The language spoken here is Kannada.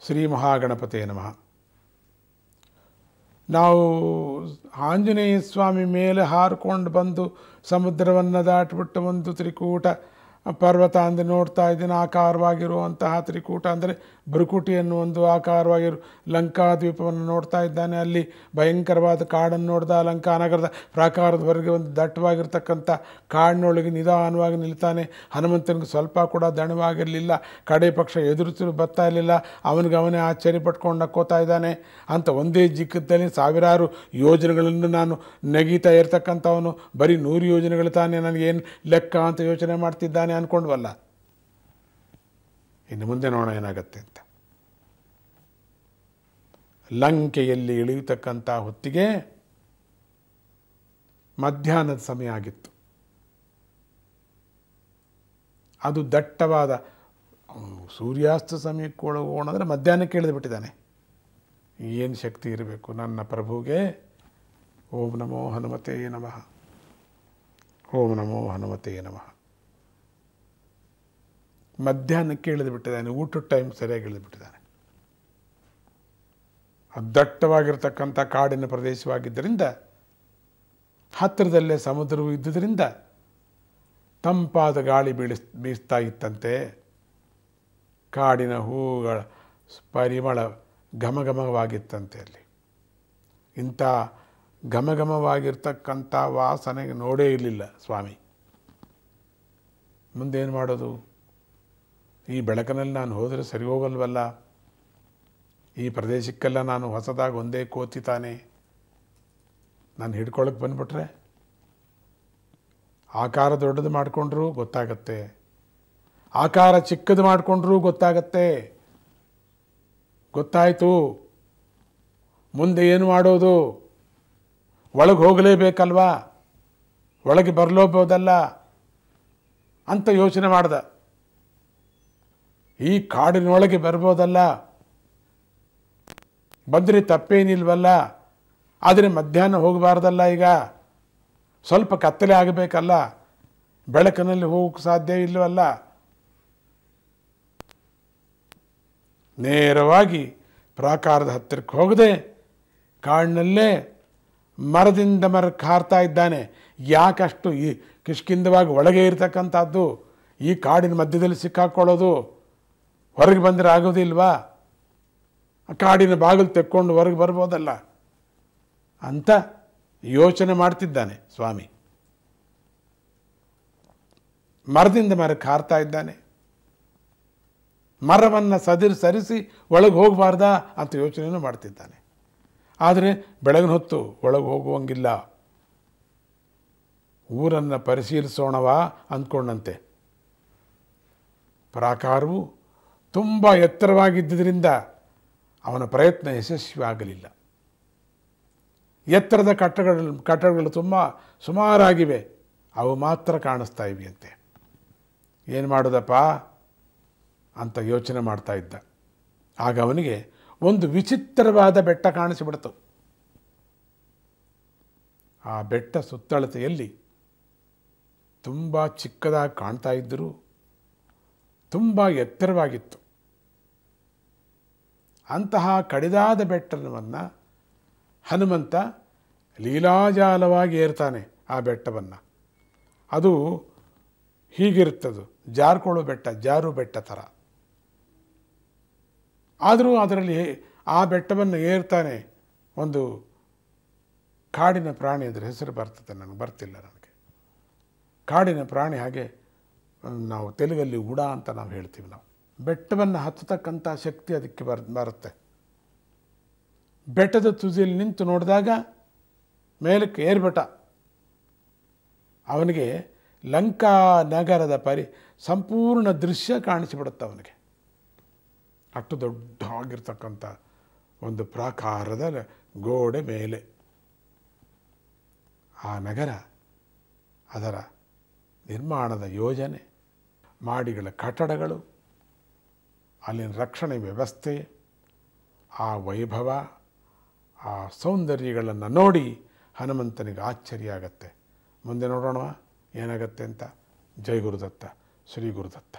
ಶ್ರೀ ಮಹಾಗಣಪತಿಯೇ ನಮಃ. ನಾವು ಆಂಜನೇಯ ಸ್ವಾಮಿ ಮೇಲೆ ಹಾರಿಕೊಂಡು ಬಂದು ಸಮುದ್ರವನ್ನು ದಾಟಿಬಿಟ್ಟು ಒಂದು ತ್ರಿಕೂಟ ಪರ್ವತ ಅಂದರೆ ನೋಡ್ತಾ ಇದ್ದೀನಿ. ಆಕಾರವಾಗಿರುವಂತಹ ತ್ರಿಕೂಟ ಅಂದರೆ ಭೃಕುಟಿಯನ್ನು ಒಂದು ಆಕಾರವಾಗಿರು ಲಂಕಾದ್ವೀಪವನ್ನು ನೋಡ್ತಾ ಇದ್ದಾನೆ. ಅಲ್ಲಿ ಭಯಂಕರವಾದ ಕಾಡನ್ನು ನೋಡ್ದ. ಲಂಕಾ ನಗರದ ಪ್ರಾಕಾರದವರೆಗೆ ಒಂದು ದಟ್ಟವಾಗಿರ್ತಕ್ಕಂಥ ಕಾಡಿನೊಳಗೆ ನಿಧಾನವಾಗಿ ನಿಲ್ತಾನೆ. ಹನುಮಂತನಿಗೆ ಸ್ವಲ್ಪ ಕೂಡ ದಣವಾಗಿರಲಿಲ್ಲ. ಕಡೆ ಪಕ್ಷ ಎದುರಿಸಲು ಬರ್ತಾ ಇರಲಿಲ್ಲ. ಅವನಿಗೆ ಆಶ್ಚರ್ಯ ಪಟ್ಕೊಂಡು ನಕ್ಕೋತಾ ಇದ್ದಾನೆ. ಅಂತ ಒಂದೇ ಜಿಕ್ಕದಲ್ಲಿ ಸಾವಿರಾರು ಯೋಜನೆಗಳನ್ನು ನಾನು ನೆಗೀತಾ ಇರ್ತಕ್ಕಂಥವನು ಬರೀ 100 ಯೋಜನೆಗಳು ತಾನೇ ನನಗೇನು ಲೆಕ್ಕ ಅಂತ ಯೋಚನೆ ಮಾಡ್ತಿದ್ದಾನೆ ಅಂದ್ಕೊಂಡ್ವಲ್ಲ. ಇನ್ನು ಮುಂದೆ ನೋಡೋಣ ಏನಾಗತ್ತೆ ಅಂತ. ಲಂಕೆಯಲ್ಲಿ ಇಳಿಯತಕ್ಕಂಥ ಹೊತ್ತಿಗೆ ಮಧ್ಯಾಹ್ನದ ಸಮಯ ಆಗಿತ್ತು. ಅದು ದಟ್ಟವಾದ ಸೂರ್ಯಾಸ್ತ ಸಮಯಕ್ಕೆ ಹೋಗೋಣ ಅಂದರೆ ಮಧ್ಯಾಹ್ನಕ್ಕೆ ಇಳಿದು ಬಿಟ್ಟಿದ್ದಾನೆ. ಏನು ಶಕ್ತಿ ಇರಬೇಕು ನನ್ನ ಪ್ರಭುಗೆ. ಓಂ ನಮೋ ಹನುಮತೇ ನಮಃ. ಓಂ ನಮೋ ಹನುಮತೇ ನಮಃ. ಮಧ್ಯಾಹ್ನಕ್ಕೆ ಇಳಿದು ಬಿಟ್ಟಿದ್ದಾನೆ. ಊಟದ ಟೈಮ್ ಸರಿಯಾಗಿ ಇಳಿದು ಬಿಟ್ಟಿದ್ದಾನೆ. ದಟ್ಟವಾಗಿರ್ತಕ್ಕಂಥ ಕಾಡಿನ ಪ್ರದೇಶವಾಗಿದ್ದರಿಂದ ಹತ್ತಿರದಲ್ಲೇ ಸಮುದ್ರವೂ ಇದ್ದುದರಿಂದ ತಂಪಾದ ಗಾಳಿ ಬೀಸ್ತಾ ಇತ್ತಂತೆ. ಕಾಡಿನ ಹೂಗಳ ಪರಿಮಳ ಘಮಘಮವಾಗಿತ್ತಂತೆ. ಅಲ್ಲಿ ಇಂಥ ಘಮಘಮವಾಗಿರ್ತಕ್ಕಂಥ ವಾಸನೆಗೆ ನೋಡೇ ಇರಲಿಲ್ಲ ಸ್ವಾಮಿ. ಮುಂದೇನು ಮಾಡೋದು? ಈ ಬೆಳಕಿನಲ್ಲಿ ನಾನು ಹೋದರೆ ಸರಿ ಹೋಗಲ್ವಲ್ಲ. ಈ ಪ್ರದೇಶಕ್ಕೆಲ್ಲ ನಾನು ಹೊಸದಾಗಿ ಒಂದೇ ಕೋತಿ ತಾನೆ. ನಾನು ಹಿಡ್ಕೊಳ್ಳೋಕೆ ಬಂದುಬಿಟ್ರೆ ಆಕಾರ ದೊಡ್ಡದು ಮಾಡಿಕೊಂಡ್ರೂ ಗೊತ್ತಾಗತ್ತೆ, ಆಕಾರ ಚಿಕ್ಕದು ಮಾಡಿಕೊಂಡ್ರೂ ಗೊತ್ತಾಗತ್ತೆ. ಗೊತ್ತಾಯಿತು, ಮುಂದೆ ಏನು ಮಾಡೋದು? ಒಳಗೆ ಹೋಗಲೇಬೇಕಲ್ವಾ, ಒಳಗೆ ಬರಲೋಬೋದಲ್ಲ ಅಂತ ಯೋಚನೆ ಮಾಡ್ದ. ಈ ಕಾಡಿನೊಳಗೆ ಬರ್ಬೋದಲ್ಲ, ಬಂದರೆ ತಪ್ಪೇನಿಲ್ವಲ್ಲ. ಆದರೆ ಮಧ್ಯಾಹ್ನ ಹೋಗಬಾರ್ದಲ್ಲ. ಈಗ ಸ್ವಲ್ಪ ಕತ್ತಲೆ ಆಗಬೇಕಲ್ಲ, ಬೆಳಕಿನಲ್ಲಿ ಹೋಗೋಕ್ಕೆ ಸಾಧ್ಯ ಇಲ್ಲವಲ್ಲ. ನೇರವಾಗಿ ಪ್ರಾಕಾರದ ಹತ್ತಿರಕ್ಕೆ ಹೋಗದೆ ಕಾಡಿನಲ್ಲೇ ಮರದಿಂದ ಮರಕ್ಕೆ ಹಾರ್ತಾ ಇದ್ದಾನೆ. ಯಾಕಷ್ಟು ಈ ಕಿಷ್ಕಿಂದವಾಗಿ ಒಳಗೆ ಇರತಕ್ಕಂಥದ್ದು, ಈ ಕಾಡಿನ ಮಧ್ಯದಲ್ಲಿ ಸಿಕ್ಕಾಕ್ಕೊಳ್ಳೋದು? ಹೊರಗೆ ಬಂದರೆ ಆಗೋದಿಲ್ವಾ? ಕಾಡಿನ ಬಾಗಿಲು ತೆಕ್ಕೊಂಡು ಹೊರಗೆ ಬರ್ಬೋದಲ್ಲ ಅಂತ ಯೋಚನೆ ಮಾಡ್ತಿದ್ದಾನೆ ಸ್ವಾಮಿ. ಮರದಿಂದ ಮರಕ್ಕೆ ಹಾರ್ತಾ ಇದ್ದಾನೆ. ಮರವನ್ನು ಸರಿಸಿ ಒಳಗೆ ಹೋಗಬಾರ್ದಾ ಅಂತ ಯೋಚನೆಯೂ ಮಾಡ್ತಿದ್ದಾನೆ. ಆದರೆ ಬೆಳಗಿನ ಹೊತ್ತು ಒಳಗೆ ಹೋಗುವಂಗಿಲ್ಲ. ಊರನ್ನು ಪರಿಶೀಲಿಸೋಣವಾ ಅಂದ್ಕೊಂಡಂತೆ. ಪ್ರಾಕಾರವು ತುಂಬ ಎತ್ತರವಾಗಿದ್ದರಿಂದ ಅವನ ಪ್ರಯತ್ನ ಯಶಸ್ವಿ ಆಗಲಿಲ್ಲ. ಎತ್ತರದ ಕಟ್ಟಡಗಳು ತುಂಬ ಸುಮಾರಾಗಿವೆ, ಅವು ಮಾತ್ರ ಕಾಣಿಸ್ತಾ ಇವೆಯಂತೆ. ಏನು ಮಾಡೋದಪ್ಪ ಅಂತ ಯೋಚನೆ ಮಾಡ್ತಾ ಇದ್ದ. ಆಗ ಅವನಿಗೆ ಒಂದು ವಿಚಿತ್ರವಾದ ಬೆಟ್ಟ ಕಾಣಿಸಿಬಿಡ್ತು. ಆ ಬೆಟ್ಟ ಸುತ್ತಳತೆಯಲ್ಲಿ ತುಂಬ ಚಿಕ್ಕದಾಗಿ ಕಾಣ್ತಾ ಇದ್ದರೂ ತುಂಬ ಎತ್ತರವಾಗಿತ್ತು. ಅಂತಹ ಕಡಿದಾದ ಬೆಟ್ಟವನ್ನು ಹನುಮಂತ ಲೀಲಾಜಾಲವಾಗಿ ಏರ್ತಾನೆ. ಆ ಬೆಟ್ಟವನ್ನು ಅದು ಹೀಗಿರುತ್ತದು, ಜಾರ್ಕೊಳ್ಳೋ ಬೆಟ್ಟ, ಜಾರು ಬೆಟ್ಟ ಥರ. ಆದರೂ ಅದರಲ್ಲಿ ಆ ಬೆಟ್ಟವನ್ನು ಏರ್ತಾನೆ ಒಂದು ಕಾಡಿನ ಪ್ರಾಣಿ. ಅದರ ಹೆಸರು ಬರ್ತದೆ, ನನಗೆ ಬರ್ತಿಲ್ಲ. ನನಗೆ ಕಾಡಿನ ಪ್ರಾಣಿ, ಹಾಗೆ ನಾವು ತೆಲುಗಲ್ಲಿ ಉಡ ಅಂತ ನಾವು ಹೇಳ್ತೀವಿ. ನಾವು ಬೆಟ್ಟವನ್ನು ಹತ್ತತಕ್ಕಂಥ ಶಕ್ತಿ ಅದಕ್ಕೆ ಬರುತ್ತೆ. ಬೆಟ್ಟದ ತುದಿಯಲ್ಲಿ ನಿಂತು ನೋಡಿದಾಗ ಮೇಲಕ್ಕೆ ಏರ್ಬಿಟ್ಟ. ಅವನಿಗೆ ಲಂಕಾ ನಗರದ ಸಂಪೂರ್ಣ ದೃಶ್ಯ ಕಾಣಿಸಿಬಿಡುತ್ತೆ ಅವನಿಗೆ. ಅಷ್ಟು ದೊಡ್ಡವಾಗಿರ್ತಕ್ಕಂಥ ಒಂದು ಪ್ರಾಕಾರದ ಗೋಡೆ ಮೇಲೆ ಆ ನಗರ, ಅದರ ನಿರ್ಮಾಣದ ಯೋಜನೆ, ಮಾಡಿಗಳ ಕಟ್ಟಡಗಳು, ಅಲ್ಲಿನ ರಕ್ಷಣೆ ವ್ಯವಸ್ಥೆ, ಆ ವೈಭವ, ಆ ಸೌಂದರ್ಯಗಳನ್ನು ನೋಡಿ ಹನುಮಂತನಿಗೆ ಆಶ್ಚರ್ಯ ಆಗತ್ತೆ. ಮುಂದೆ ನೋಡೋಣ ಏನಾಗತ್ತೆ ಅಂತ. ಜೈ ಗುರುದತ್ತ, ಶ್ರೀ ಗುರುದತ್ತ.